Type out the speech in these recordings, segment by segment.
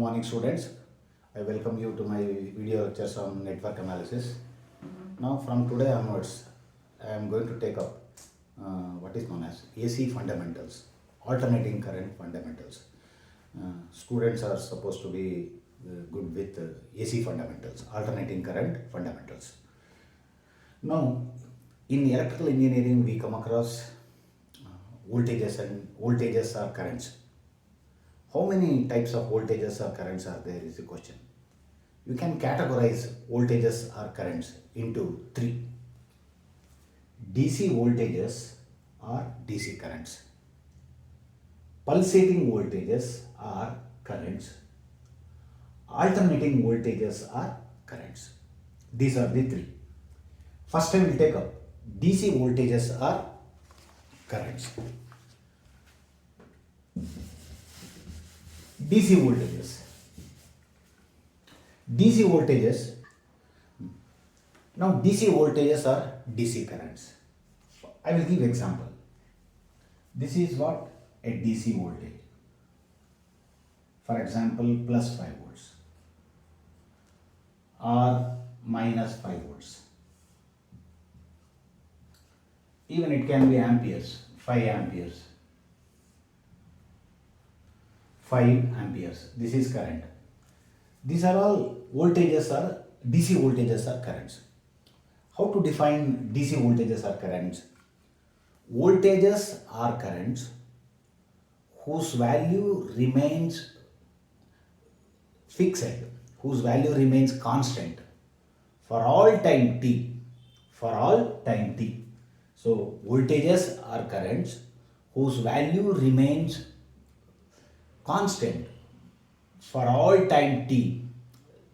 morning, students. I welcome you to my video lectures on network analysis. Now, from today onwards, I am going to take up what is known as AC fundamentals, alternating current fundamentals. Students are supposed to be good with AC fundamentals, alternating current fundamentals. Now, in electrical engineering, we come across voltages or currents. How many types of voltages or currents are there is the question. You can categorize voltages or currents into three: DC voltages or DC currents, pulsating voltages or currents, alternating voltages or currents. These are the three. First, I will take up DC voltages or currents. DC voltages. DC voltages. Now, DC voltages are DC currents. I will give example. This is what a DC voltage. For example, plus 5 volts or minus 5 volts. Even it can be amperes, 5 amperes. 5 amperes. This is current. These are all voltages or DC voltages or currents. How to define DC voltages or currents? Voltages are currents whose value remains fixed, whose value remains constant for all time t. For all time t. So, voltages are currents whose value remains constant for all time t.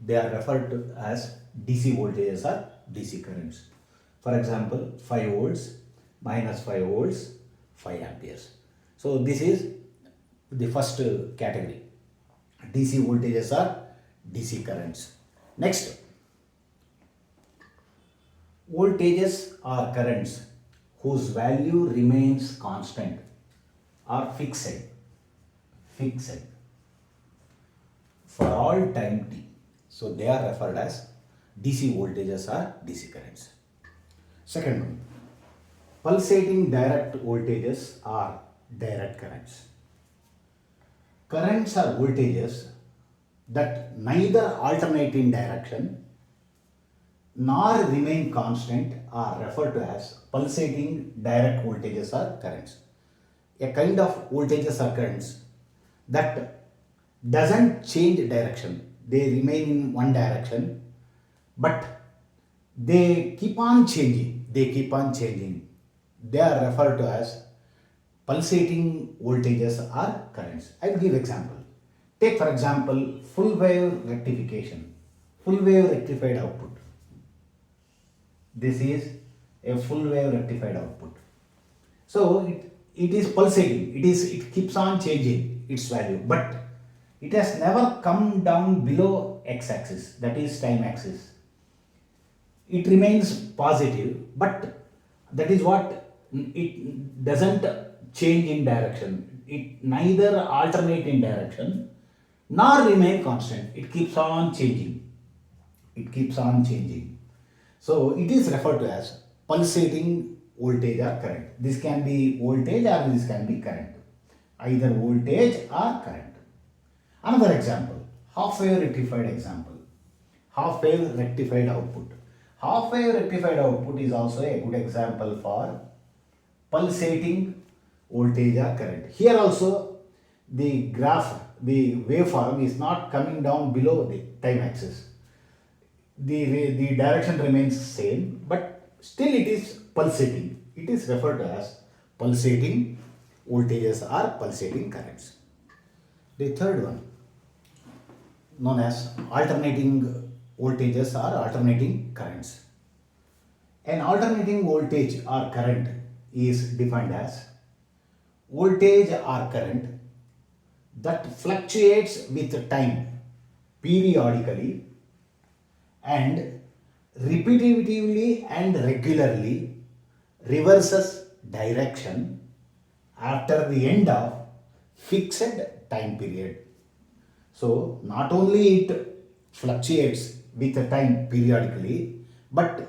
They are referred to as DC voltages or DC currents. For example, 5 volts, minus 5 volts, 5 amperes. So this is the first category, DC voltages or DC currents. Next, voltages are currents whose value remains constant or fixed for all time t. So they are referred as DC voltages or DC currents. Second one, pulsating direct voltages or direct currents. Currents are voltages that neither alternate in direction nor remain constant are referred to as pulsating direct voltages or currents. A kind of voltages or currents that doesn't change direction. They remain in one direction, but they keep on changing. They are referred to as pulsating voltages or currents. I will give example. Take for example full wave rectification, full wave rectified output. This is a full wave rectified output. So it is pulsating. It keeps on changing its value, but it has never come down below x-axis, that is time axis. It remains positive, but that is what it doesn't change in direction. It neither alternate in direction nor remain constant. It keeps on changing. So it is referred to as pulsating voltage or current. This can be voltage or this can be current. Either voltage or current. Another example, half wave rectified example. Half wave rectified output. Half wave rectified output is also a good example for pulsating voltage or current. Here also the graph, the waveform is not coming down below the time axis. The direction remains same, but still it is pulsating. It is referred to as pulsating voltages or pulsating currents. The third one, known as alternating voltages or alternating currents. An alternating voltage or current is defined as voltage or current that fluctuates with time periodically and repetitively and regularly reverses direction after the end of fixed time period. So not only it fluctuates with the time periodically, but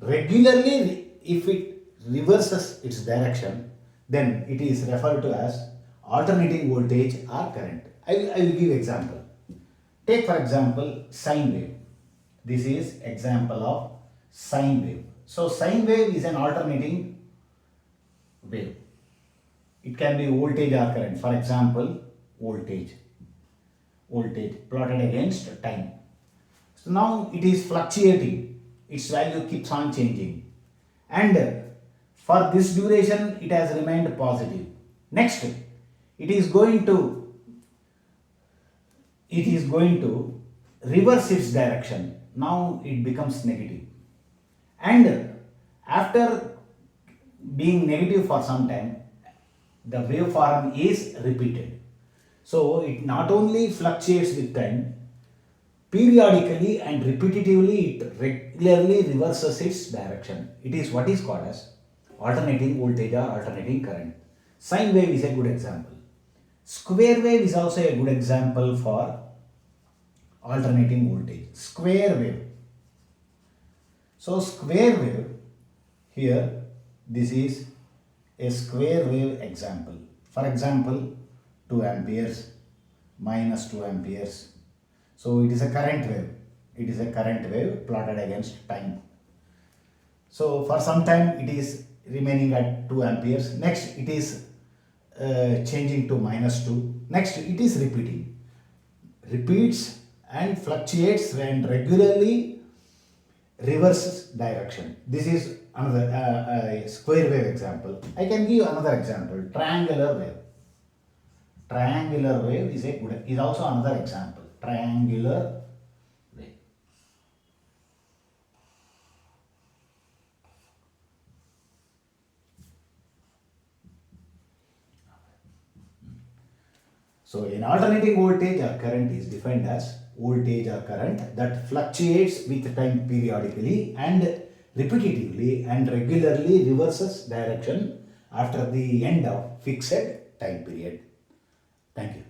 regularly if it reverses its direction, then it is referred to as alternating voltage or current. I will give example. Take for example sine wave. This is example of sine wave. So sine wave is an alternating wave. It can be voltage or current. For example, voltage plotted against time. So now it is fluctuating, its value keeps on changing, and for this duration it has remained positive. Next, it is going to it is going to reverse its direction. Now it becomes negative, and after being negative for some time, the waveform is repeated. So it not only fluctuates with time, periodically and repetitively it regularly reverses its direction. It is what is called as alternating voltage or alternating current. Sine wave is a good example. Square wave is also a good example for alternating voltage. Square wave. So square wave, here this is a square wave example. For example, 2 amperes, minus 2 amperes. So it is a current wave. It is a current wave plotted against time. So for some time it is remaining at 2 amperes. Next it is changing to minus 2. Next it is repeating. Repeats and fluctuates and regularly reverses direction. This is another square wave example. I can give another example. Triangular wave. Triangular wave is also another example. Triangular wave. So an alternating voltage or current is defined as voltage or current that fluctuates with time periodically and repetitively and regularly reverses direction after the end of fixed time period. Thank you.